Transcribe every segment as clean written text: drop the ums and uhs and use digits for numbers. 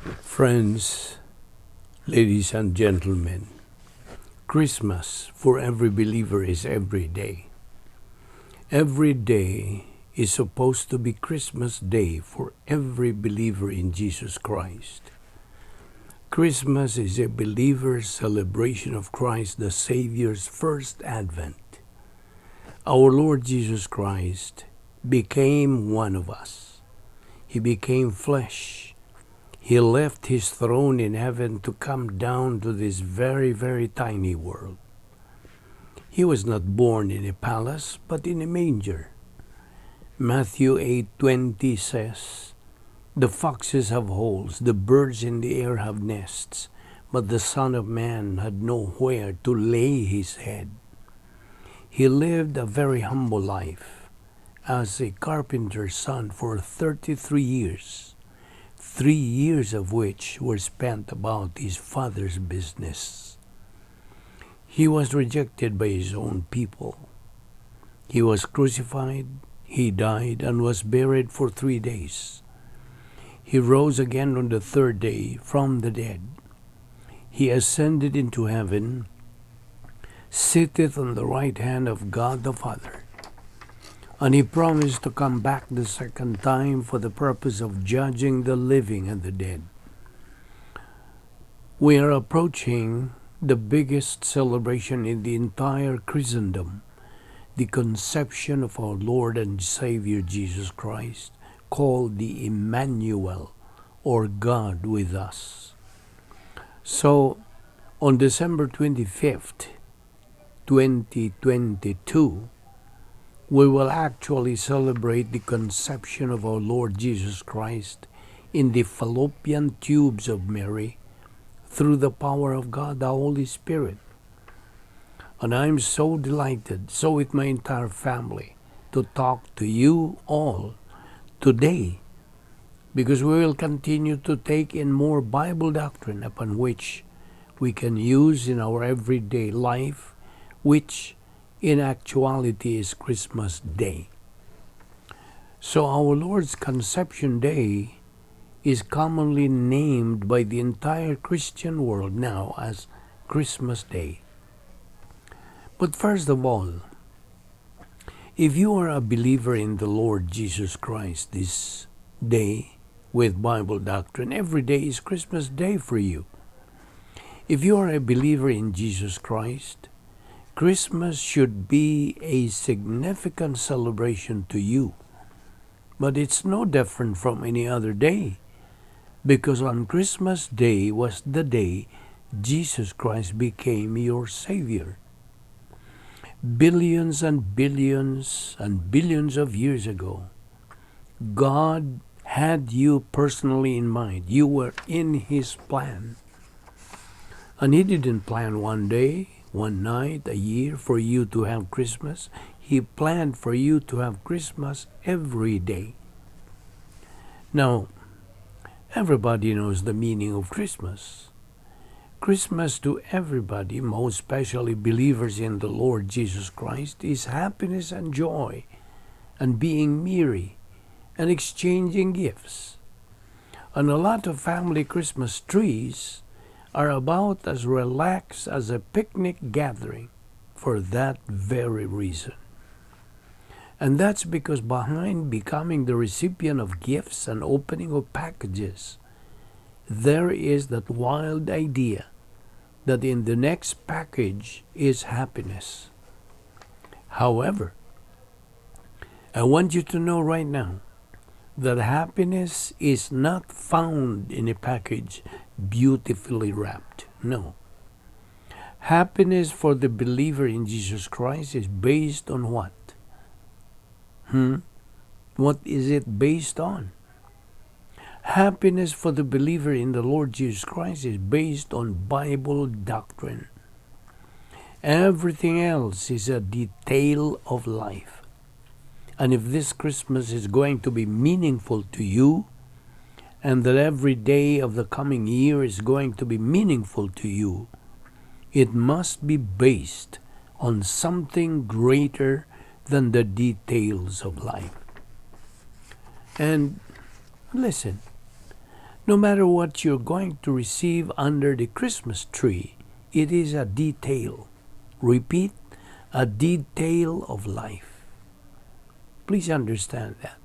Friends, ladies and gentlemen, Christmas for every believer is every day. Every day is supposed to be Christmas Day for every believer in Jesus Christ. Christmas is a believer's celebration of Christ the Savior's first advent. Our Lord Jesus Christ became one of us. He became flesh. He left his throne in heaven to come down to this very, very tiny world. He was not born in a palace, but in a manger. Matthew 8:20 says, "The foxes have holes, the birds in the air have nests, but the Son of Man had nowhere to lay his head." He lived a very humble life as a carpenter's son for 33 years. 3 years of which were spent about his father's business. He was rejected by his own people. He was crucified, he died, and was buried for 3 days. He rose again on the third day from the dead. He ascended into heaven, sitteth on the right hand of God the Father. And he promised to come back the second time for the purpose of judging the living and the dead. We are approaching the biggest celebration in the entire Christendom, the conception of our Lord and Savior Jesus Christ, called the Emmanuel, or God with us. So, on December 25th, 2022, we will actually celebrate the conception of our Lord Jesus Christ in the fallopian tubes of Mary through the power of God, the Holy Spirit. And I'm so delighted, so with my entire family, to talk to you all today, because we will continue to take in more Bible doctrine upon which we can use in our everyday life, which in actuality is Christmas Day. So our Lord's Conception Day is commonly named by the entire Christian world now as Christmas Day. But first of all, if you are a believer in the Lord Jesus Christ this day with Bible doctrine, every day is Christmas Day for you. If you are a believer in Jesus Christ, Christmas should be a significant celebration to you. But it's no different from any other day, because on Christmas Day was the day Jesus Christ became your Savior. Billions and billions and billions of years ago, God had you personally in mind. You were in His plan. And He didn't plan one day, one night, a year for you to have Christmas. He planned for you to have Christmas every day. Now, everybody knows the meaning of Christmas. Christmas to everybody, most especially believers in the Lord Jesus Christ, is happiness and joy and being merry and exchanging gifts. And a lot of family Christmas trees are about as relaxed as a picnic gathering for that very reason. And that's because behind becoming the recipient of gifts and opening of packages, there is that wild idea that in the next package is happiness. However, I want you to know right now that happiness is not found in a package beautifully wrapped. No. Happiness for the believer in Jesus Christ is based on what? What is it based on? Happiness for the believer in the Lord Jesus Christ is based on Bible doctrine. Everything else is a detail of life. And if this Christmas is going to be meaningful to you, and that every day of the coming year is going to be meaningful to you, it must be based on something greater than the details of life. And listen, No matter what you're going to receive under the Christmas tree, it is a detail. Repeat, a detail of life. Please understand that.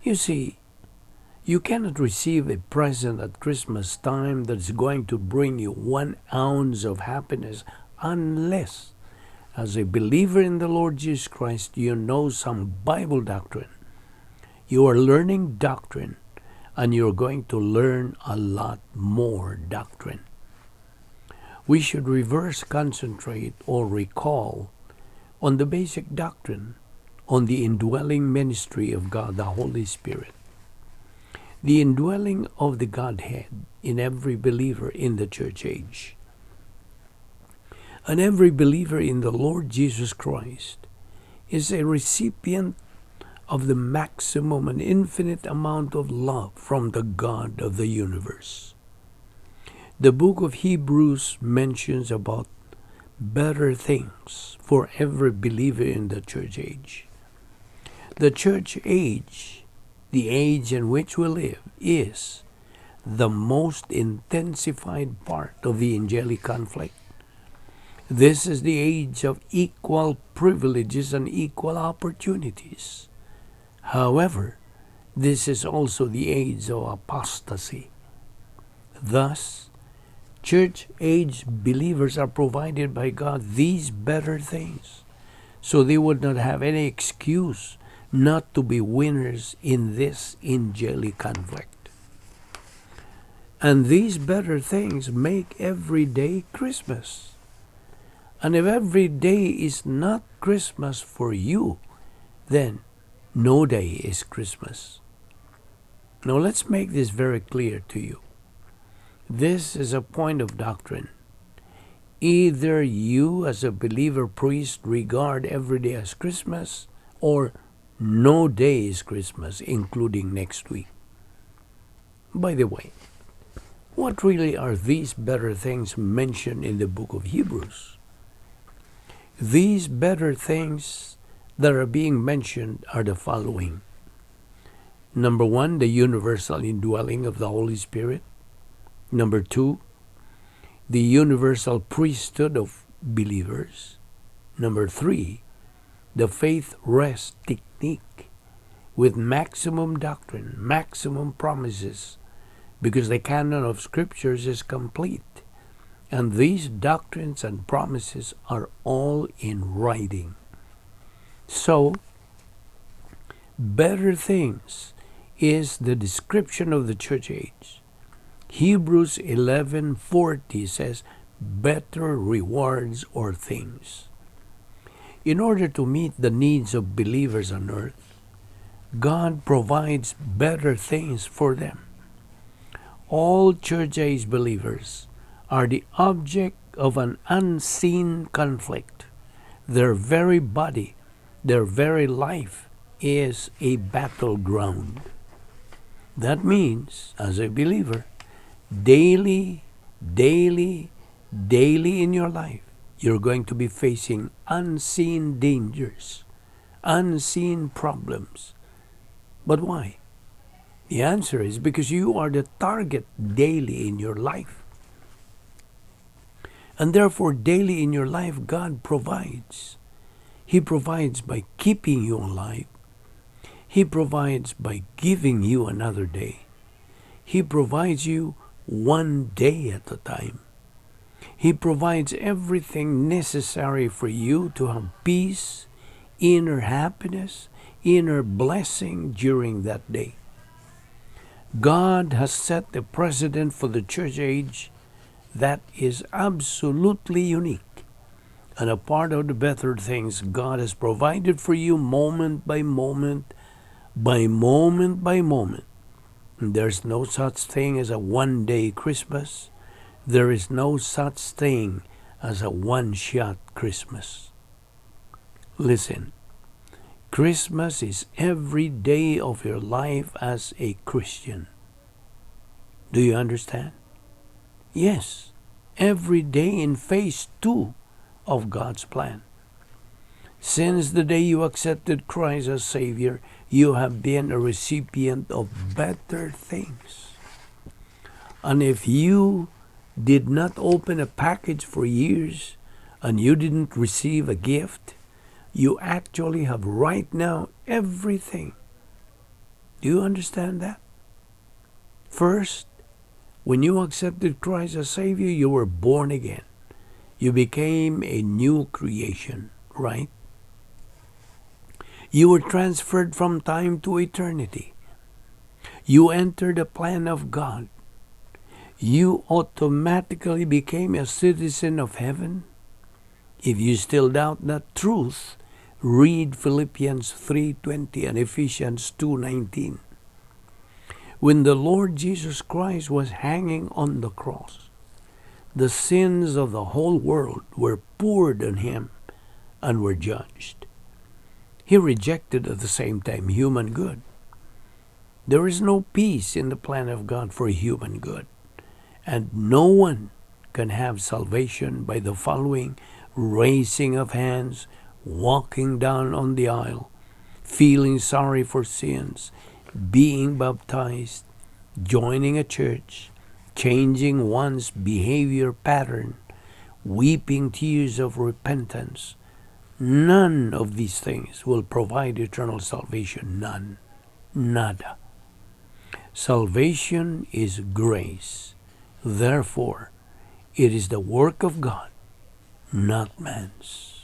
You see, you cannot receive a present at Christmas time that's going to bring you 1 ounce of happiness unless, as a believer in the Lord Jesus Christ, you know some Bible doctrine. You are learning doctrine, and you're going to learn a lot more doctrine. We should reverse concentrate or recall on the basic doctrine, on the indwelling ministry of God, the Holy Spirit. The indwelling of the Godhead in every believer in the church age. And every believer in the Lord Jesus Christ is a recipient of the maximum and infinite amount of love from the God of the universe. The book of Hebrews mentions about better things for every believer in the church age. The church age, the age in which we live, is the most intensified part of the angelic conflict. This is the age of equal privileges and equal opportunities. However, this is also the age of apostasy. Thus, church age believers are provided by God these better things, so they would not have any excuse not to be winners in this angelic conflict. And these better things make every day Christmas. And if every day is not Christmas for you, then no day is Christmas. Now let's make this very clear to you. This is a point of doctrine. Either you as a believer priest regard every day as Christmas, or no day is Christmas, including next week. By the way, what really are these better things mentioned in the book of Hebrews? These better things that are being mentioned are the following. Number 1, the universal indwelling of the Holy Spirit. Number 2, the universal priesthood of believers. Number 3, the faith rest technique with maximum doctrine, maximum promises, because the canon of scriptures is complete. And these doctrines and promises are all in writing. So, better things is the description of the church age. Hebrews 11:40 says, better rewards or things. In order to meet the needs of believers on earth, God provides better things for them. All church age believers are the object of an unseen conflict. Their very body, their very life is a battleground. That means, as a believer, daily in your life, you're going to be facing unseen dangers, unseen problems. But why? The answer is because you are the target daily in your life. And therefore, daily in your life, God provides. He provides by keeping you alive. He provides by giving you another day. He provides you one day at a time. He provides everything necessary for you to have peace, inner happiness, inner blessing during that day. God has set the precedent for the church age that is absolutely unique. And a part of the better things God has provided for you moment by moment, by moment by moment. There's no such thing as a one-day Christmas. There is no such thing as a one-shot Christmas. Listen, Christmas is every day of your life as a Christian. Do you understand? Yes, every day in phase 2 of God's plan. Since the day you accepted Christ as Savior, you have been a recipient of better things. And if you did not open a package for years and you didn't receive a gift, you actually have right now everything. Do you understand that? First, when you accepted Christ as Savior, you were born again. You became a new creation, right? You were transferred from time to eternity. You entered the plan of God. You automatically became a citizen of heaven. If you still doubt that truth, read Philippians 3:20 and Ephesians 2:19. When the Lord Jesus Christ was hanging on the cross, the sins of the whole world were poured on him and were judged. He rejected at the same time human good. There is no peace in the plan of God for human good, and no one can have salvation by the following raising of hands, walking down on the aisle, feeling sorry for sins, being baptized, joining a church, changing one's behavior pattern, weeping tears of repentance. None of these things will provide eternal salvation. None. Nada. Salvation is grace. Therefore, it is the work of God, not man's.